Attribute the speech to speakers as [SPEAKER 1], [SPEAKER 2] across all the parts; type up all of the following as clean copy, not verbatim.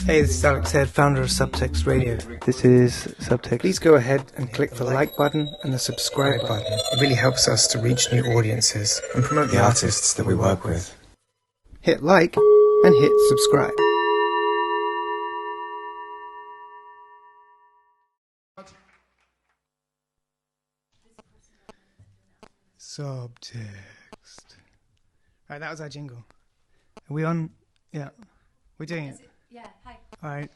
[SPEAKER 1] Hey, this is Alex Head, founder of Subtext Radio.
[SPEAKER 2] This is Subtext.
[SPEAKER 1] Please go ahead and click the like button and the subscribe button. It really helps us to reach new audiences and promote the artists that we work with. Hit like and hit subscribe. Subtext. Alright, that was our jingle. Are we on? Yeah. We're doing it.
[SPEAKER 3] Yeah, hi.
[SPEAKER 1] Alright.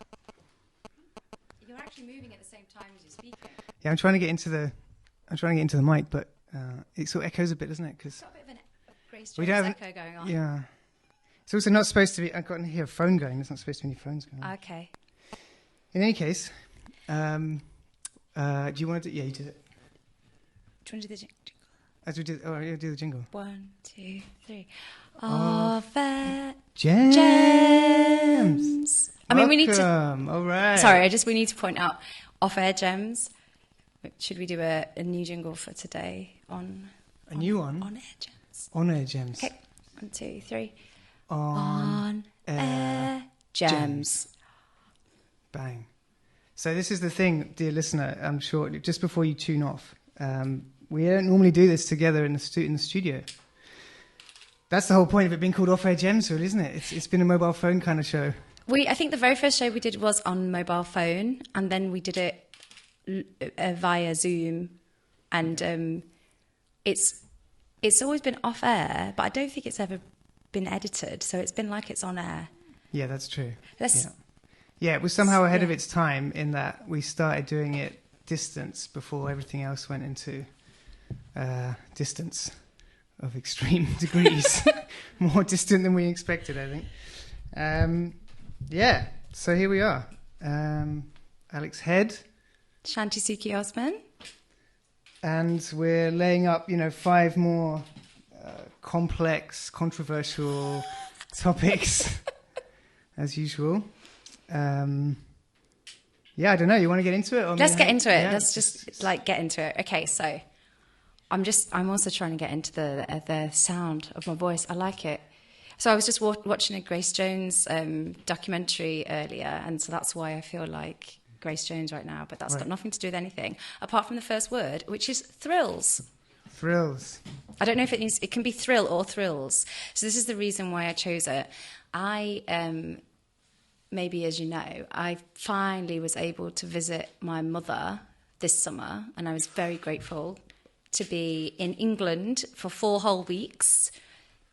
[SPEAKER 3] You're actually moving at the same time as you're speaking.
[SPEAKER 1] Yeah, I'm trying to get into the mic, but it sort of echoes a bit, doesn't it?
[SPEAKER 3] It's got a bit of a Grace
[SPEAKER 1] we
[SPEAKER 3] Jones
[SPEAKER 1] don't
[SPEAKER 3] echo going on.
[SPEAKER 1] Yeah. It's also not supposed to be. I've got to hear a phone going. There's not supposed to be any phones going on.
[SPEAKER 3] Okay.
[SPEAKER 1] In any case, do you want to do? Yeah, you did it.
[SPEAKER 3] Do you want to do the jingle?
[SPEAKER 1] As we did. Oh, yeah, do the jingle.
[SPEAKER 3] 1, 2, 3. Offer
[SPEAKER 1] Gems.
[SPEAKER 3] I mean, we need to.
[SPEAKER 1] All right.
[SPEAKER 3] Sorry, we need to point out off-air gems. Should we do a new jingle for today on
[SPEAKER 1] a new one?
[SPEAKER 3] On-air gems.
[SPEAKER 1] On-air gems.
[SPEAKER 3] Okay. 1, 2, 3.
[SPEAKER 1] On-air
[SPEAKER 3] gems.
[SPEAKER 1] Bang. So this is the thing, dear listener. I'm sure just before you tune off, we don't normally do this together in the studio. That's the whole point of it being called Off-Air Gems, really, isn't it? It's been a mobile phone kind of show.
[SPEAKER 3] I think the very first show we did was on mobile phone, and then we did it via Zoom, and it's always been off air, but I don't think it's ever been edited, so it's been like it's on air.
[SPEAKER 1] Yeah, that's true. Yeah, it was somehow ahead of its time in that we started doing it distance before everything else went into distance of extreme degrees. More distant than we expected, I think. Yeah, so here we are. Alex Head.
[SPEAKER 3] Shanti Suki Osman.
[SPEAKER 1] And we're laying up, 5 more complex, controversial topics, as usual. Yeah, I don't know. You want to get into it?
[SPEAKER 3] Let's get into it. Yeah, Let's just get into it. Okay, so I'm also trying to get into the sound of my voice. I like it. So I was just watching a Grace Jones documentary earlier, and so that's why I feel like Grace Jones right now. But that's got nothing to do with anything apart from the first word, which is thrills.
[SPEAKER 1] Thrills.
[SPEAKER 3] I don't know if it can be thrill or thrills. So this is the reason why I chose it. Maybe as you know, I finally was able to visit my mother this summer, and I was very grateful to be in England for 4 whole weeks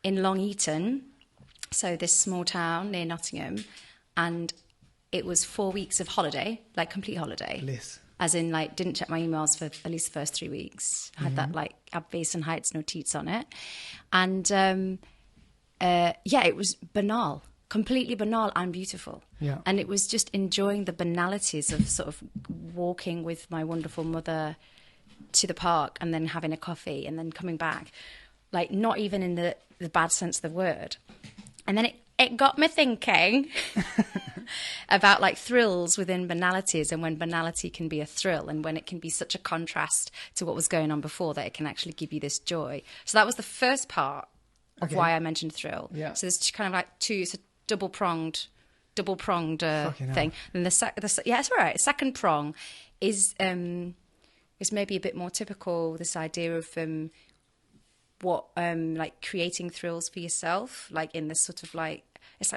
[SPEAKER 3] in Long Eaton, so this small town near Nottingham, and it was 4 weeks of holiday, like complete holiday.
[SPEAKER 1] Bliss.
[SPEAKER 3] As in, didn't check my emails for at least the first 3 weeks. I had that, Abbason Heights, no teats on it. And, it was banal. Completely banal and beautiful.
[SPEAKER 1] Yeah.
[SPEAKER 3] And it was just enjoying the banalities of sort of walking with my wonderful mother to the park and then having a coffee and then coming back. Not even in the bad sense of the word. And then it got me thinking about thrills within banalities, and when banality can be a thrill, and when it can be such a contrast to what was going on before that it can actually give you this joy. So that was the first part of why I mentioned thrill.
[SPEAKER 1] Yeah.
[SPEAKER 3] So there's kind of it's a double-pronged thing. And it's all right. Second prong is maybe a bit more typical, this idea of what creating thrills for yourself, in this sort of it's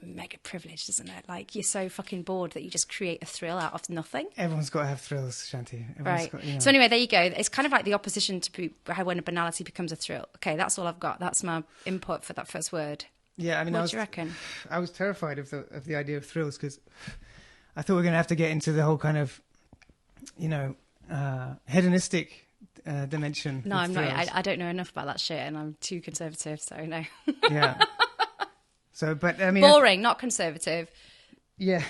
[SPEAKER 3] mega privileged, isn't it? You're so fucking bored that you just create a thrill out of nothing.
[SPEAKER 1] Everyone's got to have thrills, Shanti.
[SPEAKER 3] Right. So anyway, there you go. It's kind of like the opposition to how when a banality becomes a thrill. Okay, that's all I've got. That's my input for that first word.
[SPEAKER 1] Yeah, I mean,
[SPEAKER 3] what do you reckon?
[SPEAKER 1] I was terrified of the idea of thrills because I thought we were going to have to get into the whole kind of, hedonistic dimension.
[SPEAKER 3] No, I'm not. I don't know enough about that shit, and I'm too conservative, so no.
[SPEAKER 1] Yeah. So, but I mean,
[SPEAKER 3] boring, not conservative.
[SPEAKER 1] Yeah,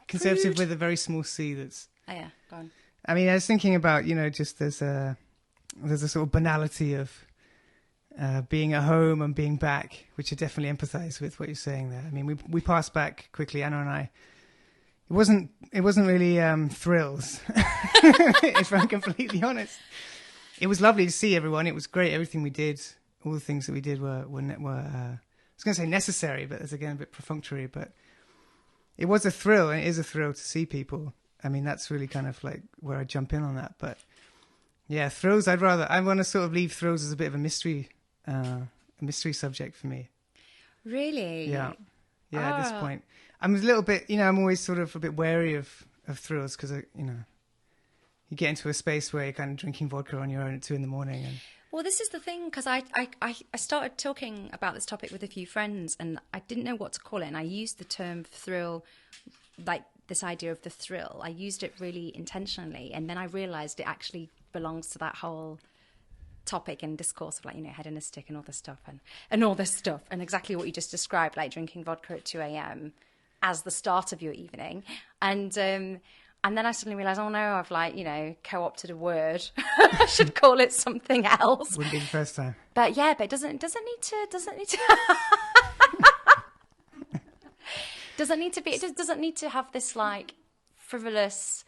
[SPEAKER 1] conservative with a very small c. That's.
[SPEAKER 3] Oh yeah, go on.
[SPEAKER 1] I mean, I was thinking about just there's a sort of banality of being at home and being back, which I definitely empathise with what you're saying there. I mean, we passed back quickly, Anna and I. It wasn't really thrills, if I'm completely honest. It was lovely to see everyone. It was great. Everything we did, all the things that we did were I was going to say necessary, but it's again a bit perfunctory. But it was a thrill, and it is a thrill to see people. I mean, that's really kind of like where I jump in on that. But yeah, thrills. I want to sort of leave thrills as a bit of a mystery subject for me.
[SPEAKER 3] Really?
[SPEAKER 1] Yeah. Yeah. At this point, I'm a little bit. I'm always sort of a bit wary of thrills because you get into a space where you're kind of drinking vodka on your own at 2 a.m. and.
[SPEAKER 3] Well, this is the thing, because I started talking about this topic with a few friends, and I didn't know what to call it, and I used the term thrill, like this idea of the thrill. I used it really intentionally, and then I realised it actually belongs to that whole topic and discourse of, like, hedonistic and all this stuff, and all this stuff, and exactly what you just described, like drinking vodka at 2 a.m. as the start of your evening, and then I suddenly realised, oh no, I've co-opted a word. I should call it something else.
[SPEAKER 1] Wouldn't be the first time.
[SPEAKER 3] But yeah, but it doesn't need to doesn't need to have this like frivolous,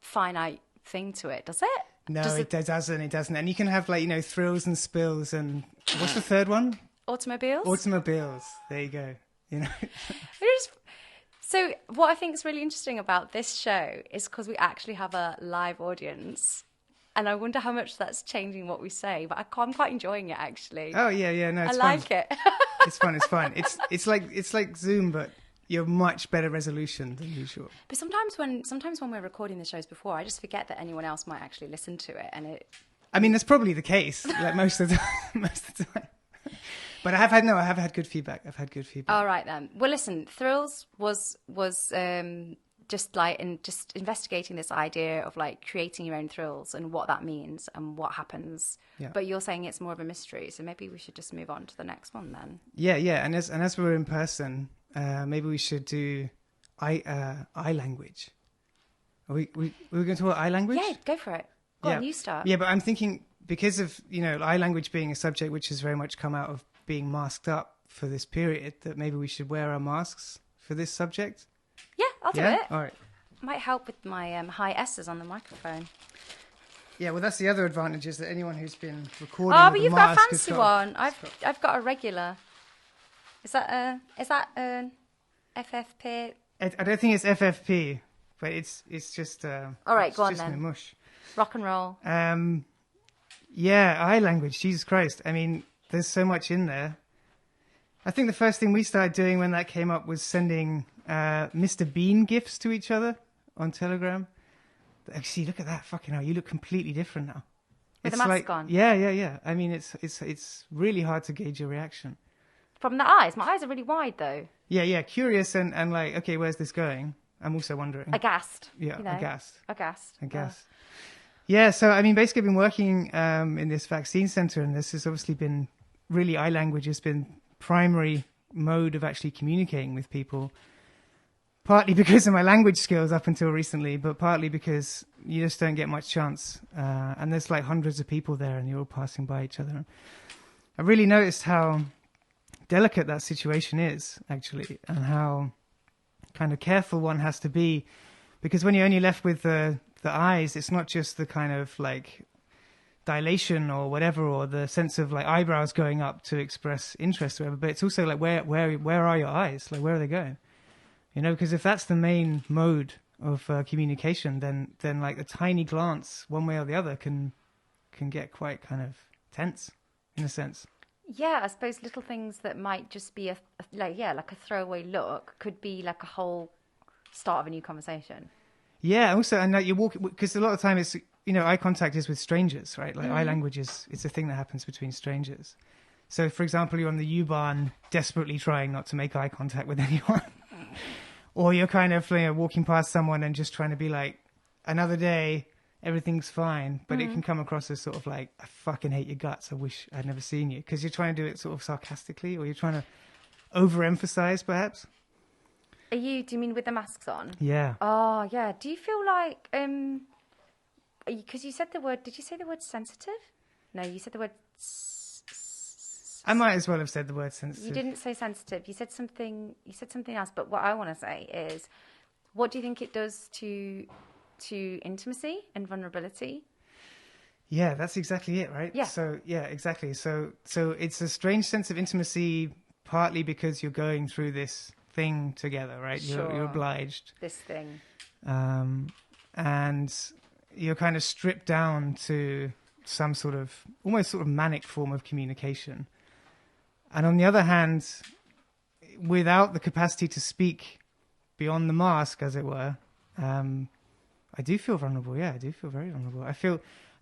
[SPEAKER 3] finite thing to it, does it?
[SPEAKER 1] No, it doesn't. It doesn't. And you can have thrills and spills and what's the third one?
[SPEAKER 3] Automobiles.
[SPEAKER 1] Automobiles. There you go.
[SPEAKER 3] So what I think is really interesting about this show is because we actually have a live audience, and I wonder how much that's changing what we say. But I'm quite enjoying it, actually.
[SPEAKER 1] Oh yeah, no, it's
[SPEAKER 3] I like it.
[SPEAKER 1] It's fun. It's like Zoom, but you're much better resolution than usual.
[SPEAKER 3] But sometimes when we're recording the shows before, I just forget that anyone else might actually listen to it, and it.
[SPEAKER 1] I mean, that's probably the case. Like most of the time. But I have had good feedback.
[SPEAKER 3] All right then. Well, listen, Thrills was just investigating this idea of like creating your own thrills and what that means and what happens.
[SPEAKER 1] Yeah.
[SPEAKER 3] But you're saying it's more of a mystery, so maybe we should just move on to the next one then.
[SPEAKER 1] Yeah. And as we're in person, maybe we should do eye language. Are we going to talk about eye language?
[SPEAKER 3] Yeah, go for it. Go on, you start.
[SPEAKER 1] Yeah, but I'm thinking because of eye language being a subject which has very much come out of being masked up for this period, that maybe we should wear our masks for this subject.
[SPEAKER 3] Yeah, I'll do it.
[SPEAKER 1] All right.
[SPEAKER 3] Might help with my high S's on the microphone.
[SPEAKER 1] Yeah, well, that's the other advantage, is that anyone who's been recording.
[SPEAKER 3] Oh,
[SPEAKER 1] with
[SPEAKER 3] but
[SPEAKER 1] a
[SPEAKER 3] you've got a
[SPEAKER 1] mask
[SPEAKER 3] fancy one. I've got a regular. Is that an FFP?
[SPEAKER 1] I don't think it's FFP, but it's just.
[SPEAKER 3] All right, go on then.
[SPEAKER 1] Mush.
[SPEAKER 3] Rock and roll.
[SPEAKER 1] Yeah, eye language. Jesus Christ! I mean, there's so much in there. I think the first thing we started doing when that came up was sending Mr. Bean gifs to each other on Telegram. Actually, look at that! Fucking hell, you look completely different now.
[SPEAKER 3] With the mask on.
[SPEAKER 1] Yeah. I mean, it's really hard to gauge your reaction.
[SPEAKER 3] From the eyes. My eyes are really wide, though.
[SPEAKER 1] Yeah. Curious and like, okay, where's this going? I'm also wondering.
[SPEAKER 3] Aghast.
[SPEAKER 1] Yeah,
[SPEAKER 3] Aghast.
[SPEAKER 1] Yeah, so I mean, basically, I've been working in this vaccine center, and this has obviously been really, eye language has been primary mode of actually communicating with people. Partly because of my language skills up until recently, but partly because you just don't get much chance. And there's like hundreds of people there, and you're all passing by each other. I really noticed how delicate that situation is, actually, and how kind of careful one has to be, because when you're only left with the eyes, it's not just the kind of like dilation or whatever, or the sense of like eyebrows going up to express interest or whatever, but it's also like where are your eyes? Like, where are they going? Because if that's the main mode of communication, then like a tiny glance one way or the other can get quite kind of tense in a sense.
[SPEAKER 3] Yeah, I suppose little things that might just be like a throwaway look could be like a whole start of a new conversation.
[SPEAKER 1] Yeah, also, and you walk, because a lot of the time it's, eye contact is with strangers, right? Like eye language it's a thing that happens between strangers. So, for example, you're on the U-Bahn desperately trying not to make eye contact with anyone. Or you're kind of walking past someone and just trying to be like, another day, everything's fine. But it can come across as sort of like, I fucking hate your guts. I wish I'd never seen you. Because you're trying to do it sort of sarcastically, or you're trying to overemphasize, perhaps.
[SPEAKER 3] Do you mean with the masks on?
[SPEAKER 1] Yeah.
[SPEAKER 3] Oh, yeah. Do you feel like, because you said the word, did you say the word sensitive? No, you said the word...
[SPEAKER 1] I might as well have said the word sensitive.
[SPEAKER 3] You didn't say sensitive. You said something else. But what I want to say is, what do you think it does to intimacy and vulnerability?
[SPEAKER 1] Yeah, that's exactly it, right?
[SPEAKER 3] Yeah.
[SPEAKER 1] So, yeah, exactly. So it's a strange sense of intimacy, partly because you're going through this thing together, right? You're
[SPEAKER 3] Sure.
[SPEAKER 1] obliged.
[SPEAKER 3] This thing.
[SPEAKER 1] And you're kind of stripped down to some sort of almost sort of manic form of communication. And on the other hand, without the capacity to speak beyond the mask, as it were, I do feel vulnerable. Yeah, I do feel very vulnerable. I feel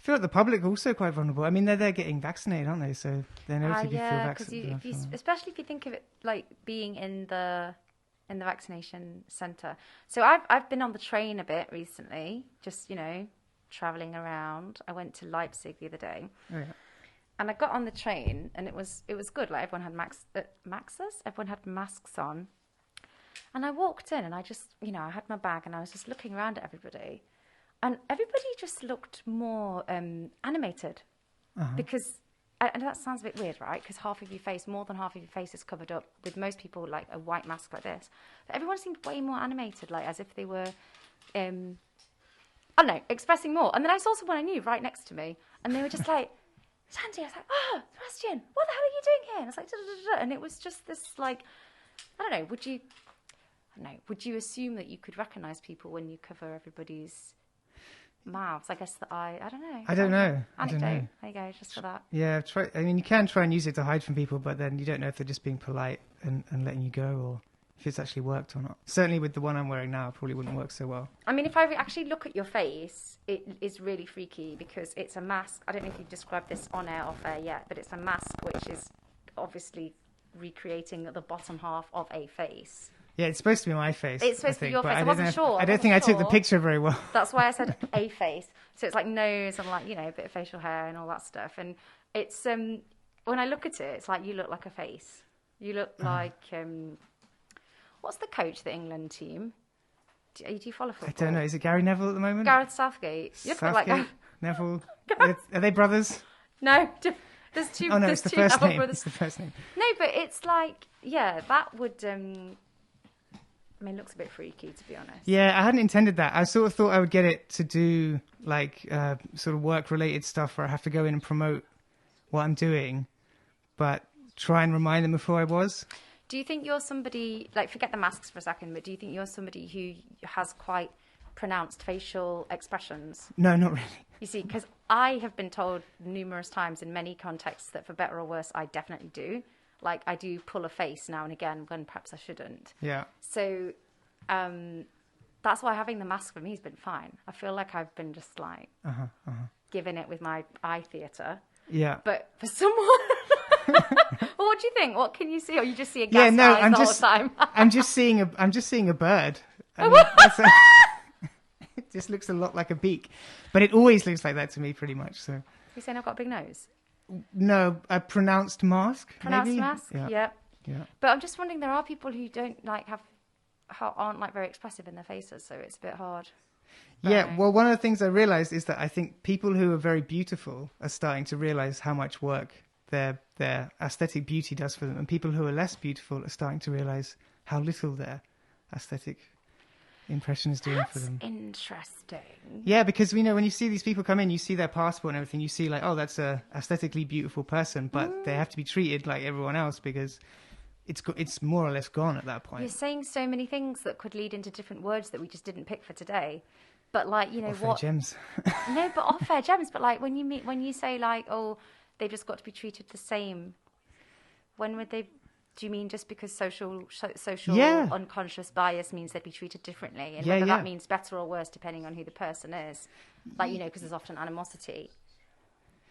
[SPEAKER 1] like the public are also quite vulnerable. I mean, they're getting vaccinated, aren't they? So they know if you feel vaccinated.
[SPEAKER 3] Especially if you think of it like being in the vaccination centre. So I've been on the train a bit recently, just, travelling around. I went to Leipzig the other day.
[SPEAKER 1] Oh, yeah.
[SPEAKER 3] And I got on the train, and it was good. Like, everyone had everyone had masks on. And I walked in, and I just, I had my bag, and I was just looking around at everybody. And everybody just looked more animated. Because, and that sounds a bit weird, right? Because more than half of your face is covered up, with most people, like, a white mask like this. But everyone seemed way more animated, like, as if they were, I don't know, expressing more. And then I saw someone I knew right next to me, and they were just like, Shanti, I was like, oh, Sebastian, what the hell are you doing here? And I was like, da-da-da-da. And it was just this, like, I don't know, would you assume that you could recognise people when you cover everybody's mouths? I guess that I don't know.
[SPEAKER 1] I don't know.
[SPEAKER 3] Anecdote. There you go, just for that.
[SPEAKER 1] Yeah, you can try and use it to hide from people, but then you don't know if they're just being polite and letting you go, or if it's actually worked or not. Certainly with the one I'm wearing now, it probably wouldn't work so well.
[SPEAKER 3] I mean, if I actually look at your face, it is really freaky because it's a mask. I don't know if you've described this on air, off air yet, but it's a mask which is obviously recreating the bottom half of a face.
[SPEAKER 1] Yeah, it's supposed to be my face.
[SPEAKER 3] It's supposed to be your face. I wasn't sure.
[SPEAKER 1] I don't think I took the picture very well.
[SPEAKER 3] That's why I said a face. So it's like nose and, like, a bit of facial hair and all that stuff. And it's when I look at it, it's like you look like a face. You look like what's the coach of the England team? Do you follow football?
[SPEAKER 1] I don't know. Is it Gary Neville at the moment?
[SPEAKER 3] Gareth Southgate. You look like
[SPEAKER 1] Neville. Are they brothers?
[SPEAKER 3] No, there's two.
[SPEAKER 1] Oh no,
[SPEAKER 3] there's
[SPEAKER 1] it's the
[SPEAKER 3] two
[SPEAKER 1] first
[SPEAKER 3] Neville
[SPEAKER 1] name.
[SPEAKER 3] brothers.
[SPEAKER 1] It's the first name.
[SPEAKER 3] No, but it's like, yeah, that would. I mean, it looks a bit freaky, to be honest.
[SPEAKER 1] Yeah, I hadn't intended that. I sort of thought I would get it to do, like, sort of work-related stuff where I have to go in and promote what I'm doing, but try and remind them of who I was.
[SPEAKER 3] Do you think you're somebody, like, forget the masks for a second, but do you think you're somebody who has quite pronounced facial expressions?
[SPEAKER 1] No, not really.
[SPEAKER 3] You see, because I have been told numerous times in many contexts that for better or worse, I definitely do. Like, I do pull a face now and again when perhaps I shouldn't.
[SPEAKER 1] Yeah.
[SPEAKER 3] So that's why having the mask for me has been fine. I feel like I've been just, like, giving it with my eye theatre.
[SPEAKER 1] Yeah.
[SPEAKER 3] But for someone... Well, what do you think? What can you see? Or you just see a gas eyes the whole time?
[SPEAKER 1] I'm just seeing a bird. I mean, it just looks a lot like a beak. But it always looks like that to me, pretty much. So.
[SPEAKER 3] You're saying I've got a big nose?
[SPEAKER 1] No, a pronounced mask.
[SPEAKER 3] Pronounced
[SPEAKER 1] maybe?
[SPEAKER 3] mask?
[SPEAKER 1] Yeah.
[SPEAKER 3] But I'm just wondering, there are people who don't aren't like very expressive in their faces, so it's a bit hard.
[SPEAKER 1] Yeah, well, one of the things I realised is that I think people who are very beautiful are starting to realise how much work their aesthetic beauty does for them, and people who are less beautiful are starting to realise how little their aesthetic impression is doing for them.
[SPEAKER 3] That's interesting.
[SPEAKER 1] Yeah, because when you see these people come in, you see their passport and everything, you see like, oh, that's a aesthetically beautiful person, but they have to be treated like everyone else because it's more or less gone at that point.
[SPEAKER 3] You're saying so many things that could lead into different words that we just didn't pick for today. But, like,
[SPEAKER 1] Off-air gems.
[SPEAKER 3] No, but off-air gems. But, like, when you say, like, oh, they've just got to be treated the same, when would they? Do you mean just because social unconscious bias means they'd be treated differently, and whether that means better or worse depending on who the person is? Like, because there's often animosity.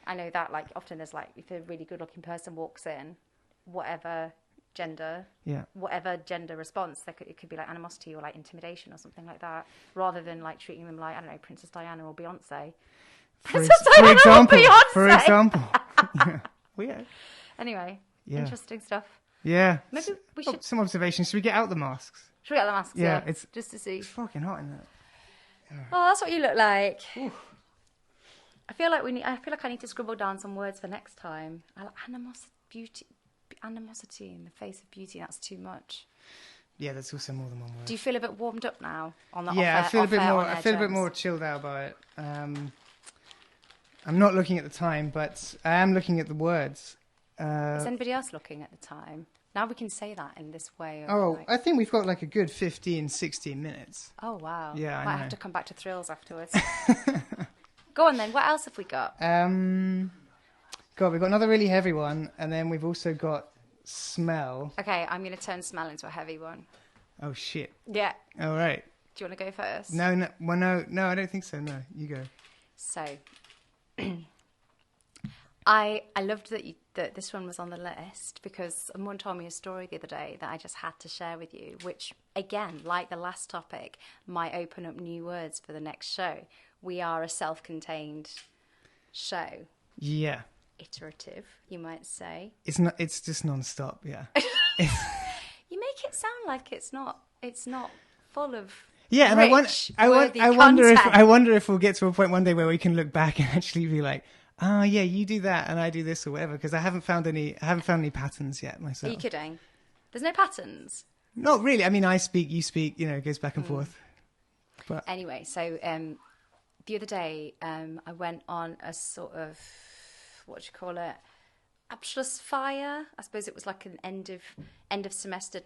[SPEAKER 3] I know that, like, often there's, like, if a really good-looking person walks in, whatever gender response, it could be like animosity or like intimidation or something like that, rather than like treating them like, I don't know, Princess Diana or Beyonce.
[SPEAKER 1] For example. Yeah. Well, yeah.
[SPEAKER 3] Anyway, interesting stuff.
[SPEAKER 1] Yeah.
[SPEAKER 3] Maybe we should...
[SPEAKER 1] Some observations. Should we get out the masks?
[SPEAKER 3] Should we get the masks?
[SPEAKER 1] Yeah.
[SPEAKER 3] It's just to see.
[SPEAKER 1] It's fucking hot in there.
[SPEAKER 3] Yeah. Oh, that's what you look like. Oof. I feel like I need to scribble down some words for next time. I like animosity in the face of beauty. That's too much.
[SPEAKER 1] Yeah, that's also more than one word.
[SPEAKER 3] Do you feel a bit warmed up now on the
[SPEAKER 1] I feel a bit more. I feel a bit
[SPEAKER 3] gems?
[SPEAKER 1] more chilled out by it. I'm not looking at the time, but I am looking at the words.
[SPEAKER 3] Is anybody else looking at the time? Now we can say that in this way. Of
[SPEAKER 1] Oh,
[SPEAKER 3] like,
[SPEAKER 1] I think we've got like a good 15, 16 minutes.
[SPEAKER 3] oh, wow.
[SPEAKER 1] Yeah, I
[SPEAKER 3] Might
[SPEAKER 1] know.
[SPEAKER 3] have to come back to thrills afterwards. Go on then. What else have we got?
[SPEAKER 1] God, we've got another really heavy one, and then we've also got smell.
[SPEAKER 3] Okay, I'm going to turn smell into a heavy one.
[SPEAKER 1] Oh, shit.
[SPEAKER 3] Yeah.
[SPEAKER 1] All right.
[SPEAKER 3] Do you want to go first?
[SPEAKER 1] No, well, no, I don't think so. No, you go.
[SPEAKER 3] So, I loved that this one was on the list because someone told me a story the other day that I just had to share with you, which, again, like the last topic, might open up new words for the next show. We are a self-contained show.
[SPEAKER 1] Yeah.
[SPEAKER 3] Iterative, you might say.
[SPEAKER 1] It's not. It's just non-stop. Yeah.
[SPEAKER 3] You make it sound like it's not full of
[SPEAKER 1] Yeah, and
[SPEAKER 3] rich,
[SPEAKER 1] I
[SPEAKER 3] worthy
[SPEAKER 1] wonder
[SPEAKER 3] content.
[SPEAKER 1] if we'll get to a point one day where we can look back and actually be like, oh yeah, you do that and I do this or whatever. Because I haven't found any patterns yet
[SPEAKER 3] Are
[SPEAKER 1] myself.
[SPEAKER 3] you kidding? There's no patterns.
[SPEAKER 1] Not really. I mean, I speak, you speak. You know, it goes back and forth. But
[SPEAKER 3] Anyway, so the other day I went on a sort of, what do you call it, Abschlussfeier. I suppose it was like an end of semester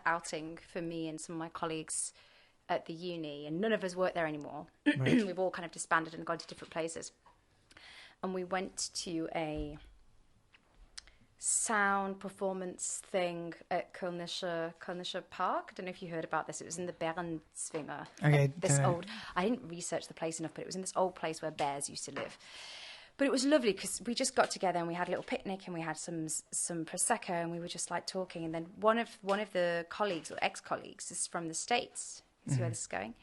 [SPEAKER 3] outing for me and some of my colleagues at the uni, and none of us work there anymore.
[SPEAKER 1] Right.
[SPEAKER 3] We've all kind of disbanded and gone to different places. And we went to a sound performance thing at Kölnische Park. I don't know if you heard about this. It was in the Bärenzwinger.
[SPEAKER 1] Okay,
[SPEAKER 3] This
[SPEAKER 1] don't know.
[SPEAKER 3] old. I didn't research the place enough, but it was in this old place where bears used to live. But it was lovely because we just got together and we had a little picnic and we had some prosecco and we were just like talking. And then one of the colleagues or ex-colleagues is from the States. See where this is going?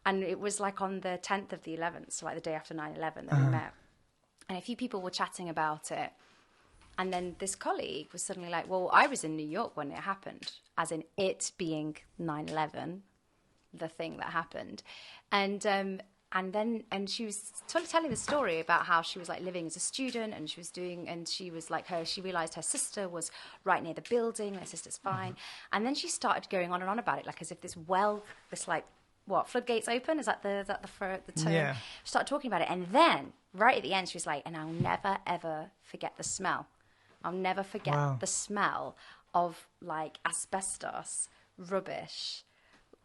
[SPEAKER 3] And it was like on the 10th of the 11th, so like the day after 9/11 that we met. And a few people were chatting about it. And then this colleague was suddenly like, well, I was in New York when it happened, as in it being 9/11, the thing that happened. And she was telling the story about how she was like living as a student and she was like she realized her sister was right near the building. Her sister's fine. And then she started going on and on about it, like as if this like, what, floodgates open? Is that the term?
[SPEAKER 1] Yeah.
[SPEAKER 3] She started talking about it. And then right at the end, she was like, and I'll never, ever forget the smell. I'll never forget
[SPEAKER 1] Wow.
[SPEAKER 3] the smell of like asbestos, rubbish,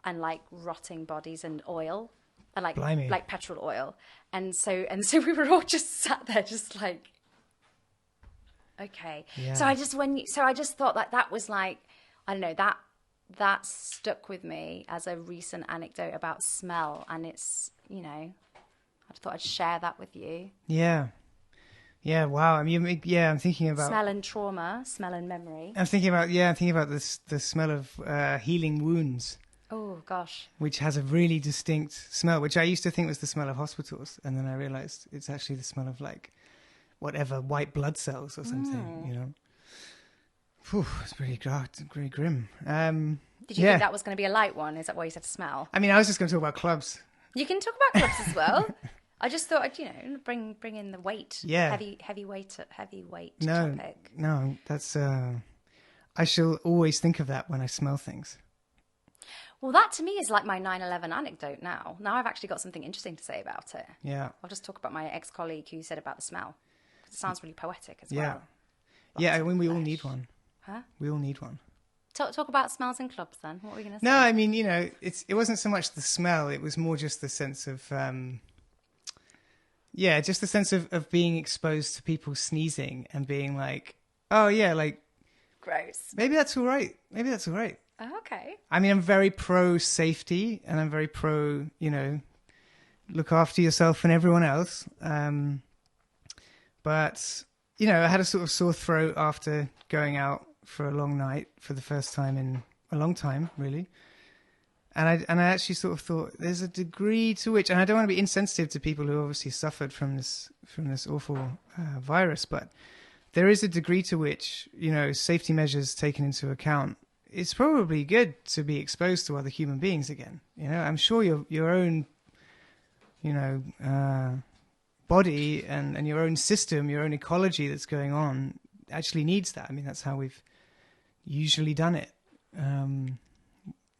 [SPEAKER 3] and like rotting bodies and oil. And
[SPEAKER 1] Blimey.
[SPEAKER 3] like petrol oil. And so we were all just sat there just like, okay.
[SPEAKER 1] Yeah.
[SPEAKER 3] So I just thought that was like, I don't know, that stuck with me as a recent anecdote about smell. And it's, you know, I thought I'd share that with you.
[SPEAKER 1] yeah, yeah. Wow. I mean, yeah. I'm thinking about
[SPEAKER 3] Smell and trauma, smell and memory.
[SPEAKER 1] I'm thinking about this the smell of healing wounds.
[SPEAKER 3] Oh gosh.
[SPEAKER 1] Which has a really distinct smell, which I used to think was the smell of hospitals. And then I realized it's actually the smell of like whatever, white blood cells or something, you know. Whew, it's pretty grim.
[SPEAKER 3] Did you think that was going to be a light one? Is that why you said smell?
[SPEAKER 1] I mean, I was just going to talk about clubs.
[SPEAKER 3] You can talk about clubs as well. I just thought I'd, you know, bring in the weight.
[SPEAKER 1] Yeah.
[SPEAKER 3] Heavyweight
[SPEAKER 1] No,
[SPEAKER 3] topic.
[SPEAKER 1] no, that's, I shall always think of that when I smell things.
[SPEAKER 3] Well, that to me is like my 9/11 anecdote now. Now I've actually got something interesting to say about it.
[SPEAKER 1] Yeah.
[SPEAKER 3] I'll just talk about my ex-colleague who said about the smell. It sounds really poetic as
[SPEAKER 1] Yeah.
[SPEAKER 3] well.
[SPEAKER 1] Yeah, I
[SPEAKER 3] Lots
[SPEAKER 1] mean,
[SPEAKER 3] of
[SPEAKER 1] we all
[SPEAKER 3] flesh.
[SPEAKER 1] need one.
[SPEAKER 3] Huh?
[SPEAKER 1] We all need one.
[SPEAKER 3] Talk about smells in clubs then. What were we going to say?
[SPEAKER 1] No, I mean, you know, it wasn't so much the smell. It was more just the sense of, just the sense of being exposed to people sneezing and being like, oh yeah, like,
[SPEAKER 3] Gross.
[SPEAKER 1] maybe that's all right. Maybe that's all right.
[SPEAKER 3] Oh, okay.
[SPEAKER 1] I mean, I'm very pro safety and I'm very pro, you know, look after yourself and everyone else. But, you know, I had a sort of sore throat after going out for a long night for the first time in a long time, really. And I actually sort of thought there's a degree to which, and I don't want to be insensitive to people who obviously suffered from this awful virus, but there is a degree to which, you know, safety measures taken into account, it's probably good to be exposed to other human beings again. You know, I'm sure your own, you know, body and your own system, your own ecology that's going on actually needs that. I mean, that's how we've usually done it.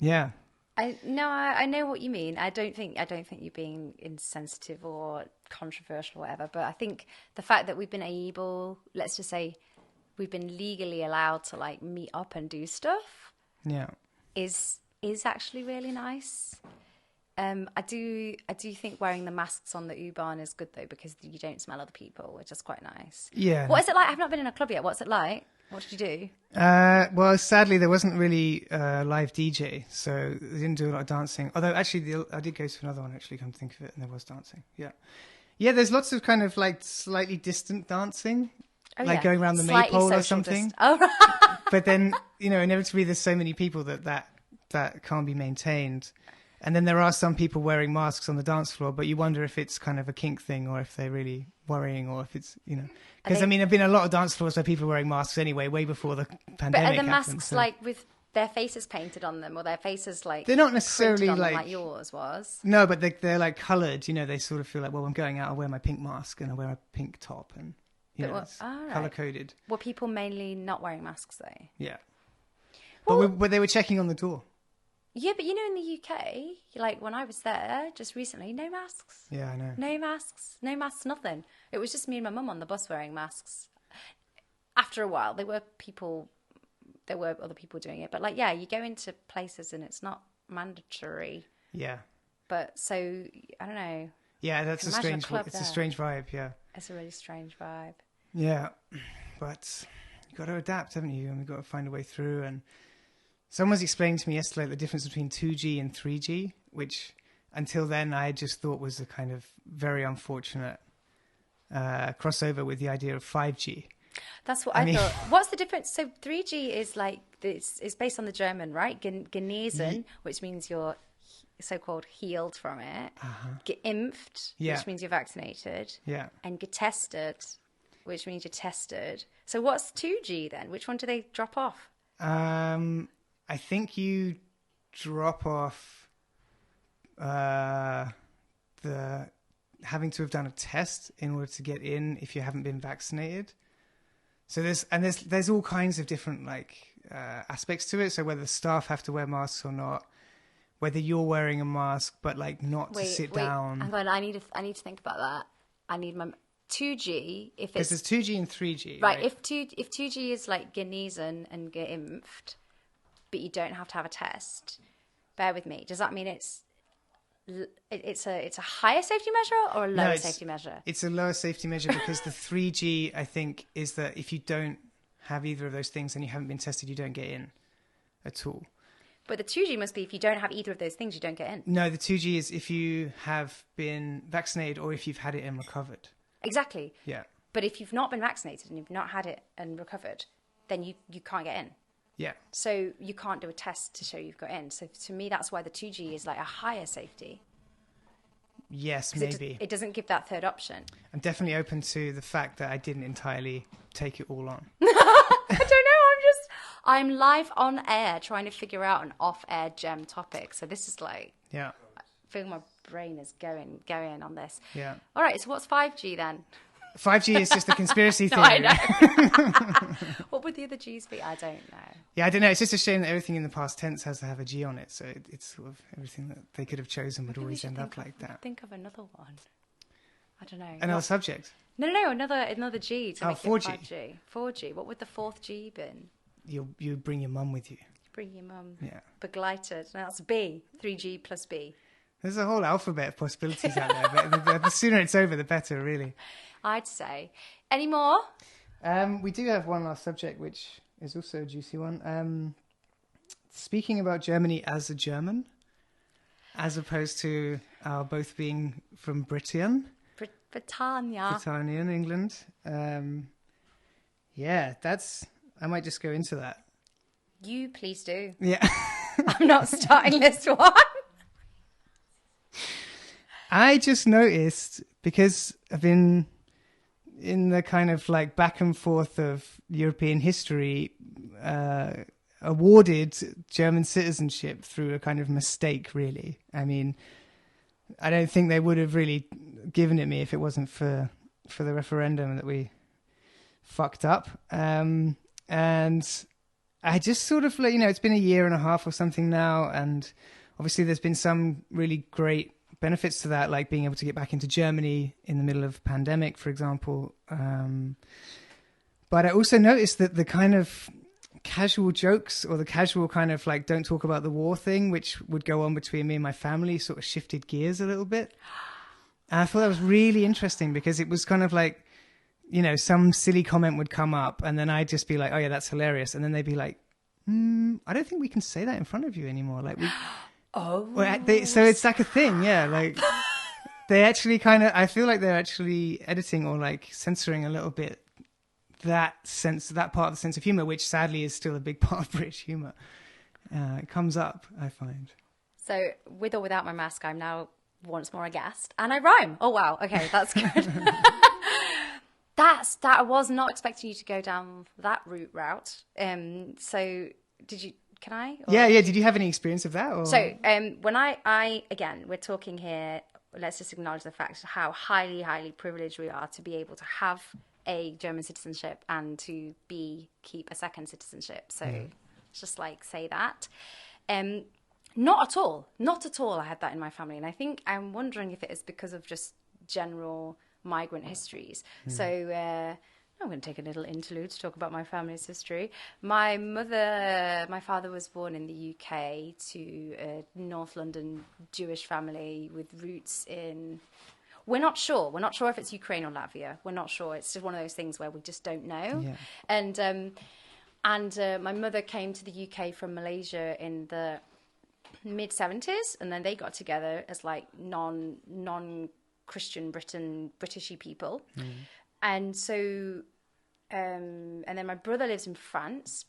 [SPEAKER 1] Yeah.
[SPEAKER 3] I know what you mean. I don't think you're being insensitive or controversial or whatever, but I think the fact that we've been able, let's just say, we've been legally allowed to like meet up and do stuff
[SPEAKER 1] Yeah.
[SPEAKER 3] is actually really nice. I do think wearing the masks on the U-Bahn is good though, because you don't smell other people, which is quite nice.
[SPEAKER 1] Yeah.
[SPEAKER 3] What is it like? I've not been in a club yet. What's it like? What did you do?
[SPEAKER 1] Well, sadly, there wasn't really a live DJ, so they didn't do a lot of dancing. Although, actually, I did go to another one, actually, come to think of it, and there was dancing. Yeah. Yeah, there's lots of kind of like slightly distant dancing, like going around the
[SPEAKER 3] Slightly
[SPEAKER 1] maypole or
[SPEAKER 3] social
[SPEAKER 1] something.
[SPEAKER 3] Oh, right.
[SPEAKER 1] But then, inevitably there's so many people that can't be maintained. And then there are some people wearing masks on the dance floor, but you wonder if it's kind of a kink thing or if they're really worrying, or if it's, because there've been a lot of dance floors where people are wearing masks anyway, way before the pandemic
[SPEAKER 3] But are the
[SPEAKER 1] happened,
[SPEAKER 3] masks
[SPEAKER 1] so.
[SPEAKER 3] like with their faces painted on them, or their faces like
[SPEAKER 1] They're not necessarily
[SPEAKER 3] printed on them
[SPEAKER 1] like
[SPEAKER 3] yours was?
[SPEAKER 1] No, but they're like coloured. They sort of feel like, well, I'm going out, I'll wear my pink mask and I'll wear a pink top, and it's
[SPEAKER 3] right.
[SPEAKER 1] colour coded.
[SPEAKER 3] Were people mainly not wearing masks though?
[SPEAKER 1] Yeah,
[SPEAKER 3] Well,
[SPEAKER 1] but they were checking on the door.
[SPEAKER 3] Yeah, but in the UK, like when I was there just recently, no masks.
[SPEAKER 1] Yeah, I know.
[SPEAKER 3] No masks, nothing. It was just me and my mum on the bus wearing masks. After a while, there were other people doing it. But you go into places and it's not mandatory.
[SPEAKER 1] Yeah.
[SPEAKER 3] But so, I don't know.
[SPEAKER 1] Yeah, that's a strange vibe, yeah.
[SPEAKER 3] It's a really strange vibe.
[SPEAKER 1] Yeah, but you've got to adapt, haven't you? And we've got to find a way through. And someone was explaining to me yesterday the difference between 2G and 3G, which until then I just thought was a kind of very unfortunate crossover with the idea of 5G.
[SPEAKER 3] That's what I thought. What's the difference? So 3G is like it's based on the German, right? Genesen, which means you're so-called healed from it. Geimpft, which means you're vaccinated.
[SPEAKER 1] Yeah.
[SPEAKER 3] And getested, which means you're tested. So what's 2G then? Which one do they drop off?
[SPEAKER 1] I think you drop off the having to have done a test in order to get in if you haven't been vaccinated. So there's all kinds of different aspects to it. So whether the staff have to wear masks or not, whether you're wearing a mask but not to sit down.
[SPEAKER 3] Hang on, I need to think about that. I need my 2G if it's
[SPEAKER 1] because there's 2G and 3G.
[SPEAKER 3] Right. If 2G is like genesen and geimpft, but you don't have to have a test. Bear with me. Does that mean it's a higher safety measure or a lower safety measure?
[SPEAKER 1] It's a lower safety measure because the 3G, I think, is that if you don't have either of those things and you haven't been tested, you don't get in at all.
[SPEAKER 3] But the 2G must be if you don't have either of those things, you don't get in.
[SPEAKER 1] No, the 2G is if you have been vaccinated or if you've had it and recovered.
[SPEAKER 3] Exactly.
[SPEAKER 1] Yeah.
[SPEAKER 3] But if you've not been vaccinated and you've not had it and recovered, then you can't get in.
[SPEAKER 1] Yeah.
[SPEAKER 3] So you can't do a test to show you've got in. So to me, that's why the 2G is like a higher safety.
[SPEAKER 1] Yes, maybe.
[SPEAKER 3] It doesn't give that third option.
[SPEAKER 1] I'm definitely open to the fact that I didn't entirely take it all on.
[SPEAKER 3] I don't know. I'm live on air trying to figure out an off-air gem topic. So this is like,
[SPEAKER 1] Yeah.
[SPEAKER 3] I feel my brain is going on this.
[SPEAKER 1] Yeah.
[SPEAKER 3] All right. So what's 5G then?
[SPEAKER 1] 5G is just a conspiracy theory.
[SPEAKER 3] I know. What would the other G's be? I don't know.
[SPEAKER 1] Yeah, I don't know. It's just a shame that everything in the past tense has to have a G on it. So it's sort of everything that they could have chosen would always end up like that.
[SPEAKER 3] Think of another one. I don't know.
[SPEAKER 1] Another subject.
[SPEAKER 3] No, another G to make
[SPEAKER 1] 4G.
[SPEAKER 3] it 5G. 4G. What would the fourth G been?
[SPEAKER 1] You bring your mum with you.
[SPEAKER 3] Bring your mum.
[SPEAKER 1] Yeah.
[SPEAKER 3] Begleitet. No, that's B. 3G plus B.
[SPEAKER 1] There's a whole alphabet of possibilities out there, but the sooner it's over, the better, really.
[SPEAKER 3] I'd say. Any more?
[SPEAKER 1] We do have one last subject, which is also a juicy one. Speaking about Germany as a German, as opposed to our both being from Britain.
[SPEAKER 3] Britannia,
[SPEAKER 1] England. Yeah, I might just go into that.
[SPEAKER 3] You please do.
[SPEAKER 1] Yeah.
[SPEAKER 3] I'm not starting this one.
[SPEAKER 1] I just noticed, because I've been in the kind of back and forth of European history, awarded German citizenship through a kind of mistake, really. I mean, I don't think they would have really given it me if it wasn't for the referendum that we fucked up. And I just sort of, it's been a year and a half or something now, and obviously there's been some really great benefits to that, like being able to get back into Germany in the middle of pandemic, for example. But I also noticed that the kind of casual jokes or the casual kind of like don't talk about the war thing, which would go on between me and my family, sort of shifted gears a little bit. And I thought that was really interesting because it was kind of like, you know, some silly comment would come up and then I'd just be like, oh yeah, that's hilarious. And then they'd be like, I don't think we can say that in front of you anymore. Like we, so it's like a thing. Yeah. Like they actually kind of, I feel like they're actually editing or like censoring a little bit that part of the sense of humor, which sadly is still a big part of British humor. It comes up, I find.
[SPEAKER 3] So with or without my mask, I'm now once more a guest and I rhyme. Oh, wow. Okay. That's good. I was not expecting you to go down that route. So can I? Or?
[SPEAKER 1] Yeah. Did you have any experience of that? Or?
[SPEAKER 3] So when I again, we're talking here, let's just acknowledge the fact of how highly, highly privileged we are to be able to have a German citizenship and to keep a second citizenship. So let's just like say that. Not at all. I had that in my family. And I think I'm wondering if it is because of just general migrant histories. So I'm going to take a little interlude to talk about my family's history. My father was born in the UK to a North London Jewish family with roots in... We're not sure. We're not sure if it's Ukraine or Latvia. We're not sure. It's just one of those things where we just don't know. Yeah. And my mother came to the UK from Malaysia in the mid-70s, and then they got together as like non-Christian Britishy people. And so, and then my brother lives in France,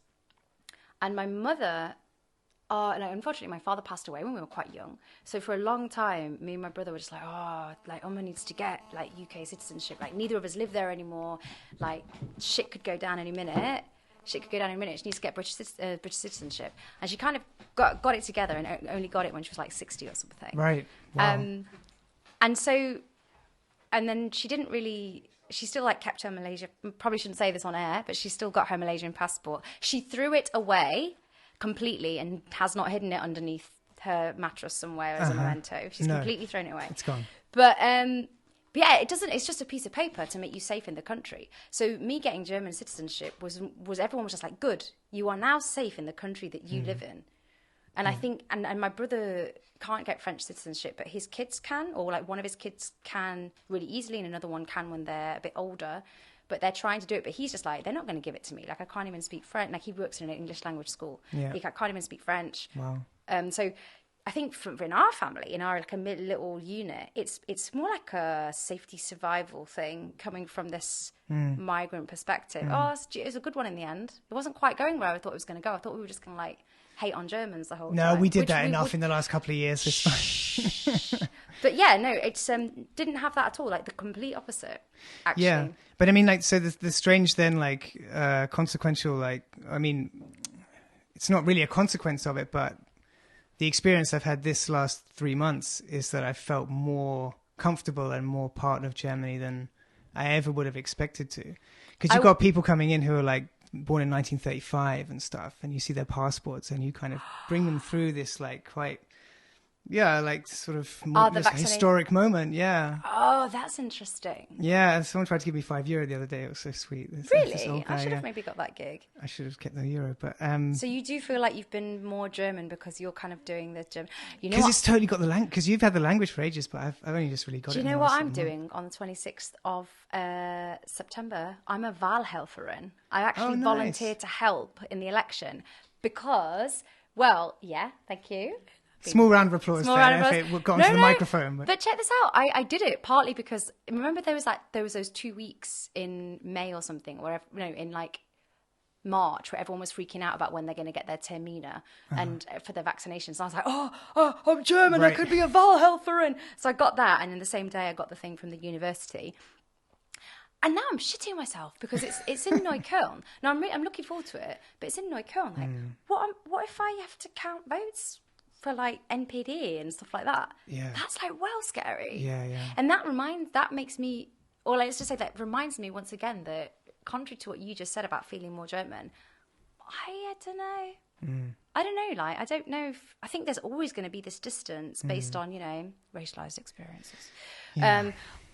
[SPEAKER 3] and my mother... unfortunately, my father passed away when we were quite young. So for a long time, me and my brother were just like, Oma needs to get like UK citizenship. Like neither of us live there anymore. Like shit could go down any minute. She needs to get British citizenship. And she kind of got it together and only got it when she was like 60 or something.
[SPEAKER 1] Right. Wow.
[SPEAKER 3] And so, and then she still like kept her Malaysia. Probably shouldn't say this on air, but she still got her Malaysian passport. She threw it away completely and has not hidden it underneath her mattress somewhere as a memento. She's completely thrown it away.
[SPEAKER 1] It's gone.
[SPEAKER 3] But yeah, it's just a piece of paper to make you safe in the country. So me getting German citizenship was everyone was just like, good, you are now safe in the country that you live in. And I think, and my brother can't get French citizenship, but his kids can, or like one of his kids can really easily and another one can when they're a bit older. But they're trying to do it. But he's just like, they're not going to give it to me. Like, I can't even speak French. Like, he works in an English language school. Yeah. Like, I can't even speak French.
[SPEAKER 1] Wow.
[SPEAKER 3] So I think in our family, in our like a little unit, it's more like a safety survival thing coming from this migrant perspective. It's a good one in the end. It wasn't quite going where I thought it was going to go. I thought we were just going to like hate on Germans the whole time.
[SPEAKER 1] No, we did that enough in the last couple of years. It's fine.
[SPEAKER 3] But yeah, no, it's didn't have that at all. Like the complete opposite, actually.
[SPEAKER 1] Yeah, but I mean, like, so the strange then, like, consequential, like, I mean, it's not really a consequence of it, but the experience I've had this last 3 months is that I felt more comfortable and more part of Germany than I ever would have expected to. Because you've got people coming in who are like born in 1935 and stuff, and you see their passports and you kind of bring them through this like quite... Yeah, like sort of historic moment, yeah.
[SPEAKER 3] Oh, that's interesting.
[SPEAKER 1] Yeah, someone tried to give me €5 the other day. It was so sweet.
[SPEAKER 3] Really? I should have maybe got that gig.
[SPEAKER 1] I should have kept the euro, but...
[SPEAKER 3] So you do feel like you've been more German because you're kind of doing the German...
[SPEAKER 1] Because it's totally got the language... Because you've had the language for ages, but I've only just really got it.
[SPEAKER 3] Do you know what I'm doing on the 26th of September? I'm a Wahlhelferin. I actually volunteered to help in the election because... Well, yeah, thank you.
[SPEAKER 1] Small round of applause. We've got onto the microphone.
[SPEAKER 3] But check this out. I did it partly because remember there was those 2 weeks in May or something, or in like March, where everyone was freaking out about when they're going to get their termina and for their vaccinations. And I was like, oh, I'm German. Right. I could be a Wahlhelferin. So I got that, and in the same day I got the thing from the university. And now I'm shitting myself because it's in Neukölln. Now I'm looking forward to it, but it's in Neukölln. Like, what if I have to count votes for like NPD and stuff like that?
[SPEAKER 1] Yeah,
[SPEAKER 3] that's like well scary.
[SPEAKER 1] Yeah.
[SPEAKER 3] And that reminds me once again that contrary to what you just said about feeling more German, I don't know. I don't know. Like, I don't know if I think there's always going to be this distance based on racialized experiences. Yeah.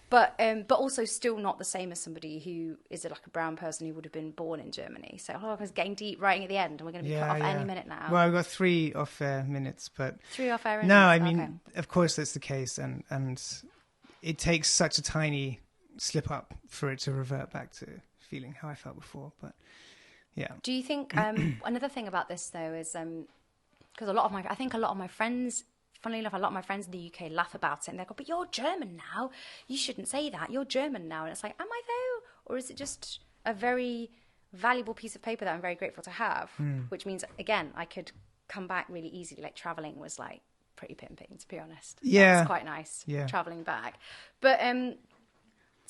[SPEAKER 3] But also still not the same as somebody who is like a brown person who would have been born in Germany. So I was getting deep writing at the end, and we're going to be cut off any minute now.
[SPEAKER 1] Well, we've got 3 off-air minutes, but
[SPEAKER 3] 3 off-air minutes.
[SPEAKER 1] No, I mean, of course that's the case, and it takes such a tiny slip up for it to revert back to feeling how I felt before. But yeah.
[SPEAKER 3] Do you think another thing about this though is because a lot of my friends. Funnily enough, a lot of my friends in the UK laugh about it and they go, but you're German now. You shouldn't say that. You're German now. And it's like, am I though? Or is it just a very valuable piece of paper that I'm very grateful to have? Which means, again, I could come back really easily. Like traveling was like pretty pimping, to be honest.
[SPEAKER 1] Yeah.
[SPEAKER 3] It was quite nice traveling back. But I don't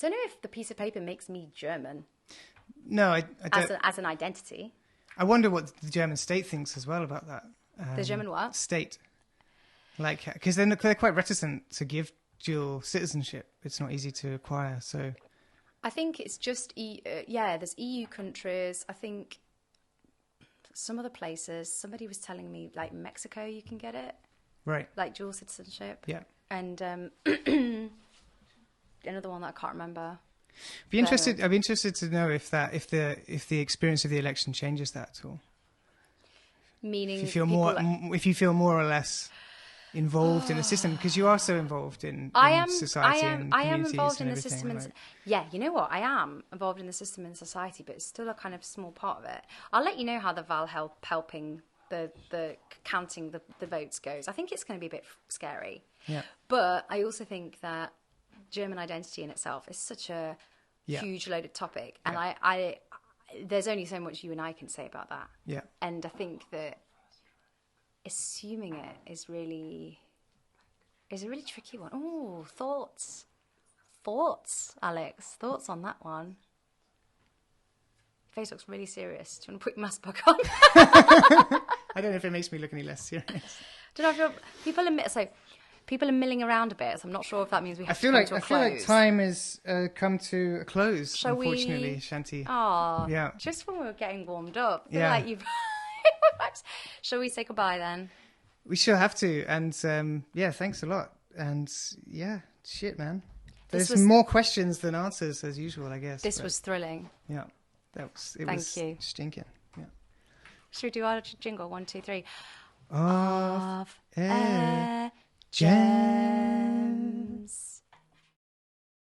[SPEAKER 3] know if the piece of paper makes me German.
[SPEAKER 1] No, I don't.
[SPEAKER 3] As an identity.
[SPEAKER 1] I wonder what the German state thinks as well about that.
[SPEAKER 3] The German what?
[SPEAKER 1] State. Like, because they're quite reticent to give dual citizenship. It's not easy to acquire, so...
[SPEAKER 3] I think it's just, there's EU countries. I think some other places, somebody was telling me, like Mexico, you can get it.
[SPEAKER 1] Right.
[SPEAKER 3] Like dual citizenship.
[SPEAKER 1] Yeah.
[SPEAKER 3] And another one that I can't remember.
[SPEAKER 1] I'd be interested to know if the experience of the election changes that at all.
[SPEAKER 3] Meaning,
[SPEAKER 1] if you feel more or less involved in the system, because you are so involved in society and communities.
[SPEAKER 3] I am involved in the system.
[SPEAKER 1] Like...
[SPEAKER 3] Yeah, you know what? I am involved in the system and society, but it's still a kind of small part of it. I'll let you know how the helping the counting the votes goes. I think it's going to be a bit scary.
[SPEAKER 1] Yeah.
[SPEAKER 3] But I also think that German identity in itself is such a huge loaded topic, and I there's only so much you and I can say about that.
[SPEAKER 1] Yeah.
[SPEAKER 3] And I think that assuming it is a really tricky one. Oh, thoughts, Alex. Thoughts on that one? Your face looks really serious. Do you want to put your mask back on?
[SPEAKER 1] I don't know if it makes me look any less serious.
[SPEAKER 3] Don't know if people are milling around a bit, so I'm not sure if that means we have to come to a close.
[SPEAKER 1] I feel like time has come to a close,
[SPEAKER 3] Shall
[SPEAKER 1] unfortunately,
[SPEAKER 3] we...
[SPEAKER 1] Shanti.
[SPEAKER 3] Oh,
[SPEAKER 1] yeah.
[SPEAKER 3] Just when we were getting warmed up. I feel
[SPEAKER 1] yeah.
[SPEAKER 3] like you've... Shall we say goodbye then?
[SPEAKER 1] We sure have to, and thanks a lot. And shit, man. There's more questions than answers as usual, I guess.
[SPEAKER 3] This was thrilling.
[SPEAKER 1] Yeah, Thank you. Stinking. Yeah.
[SPEAKER 3] Should we do our jingle? 1, 2, 3.
[SPEAKER 1] Off air
[SPEAKER 3] Gems.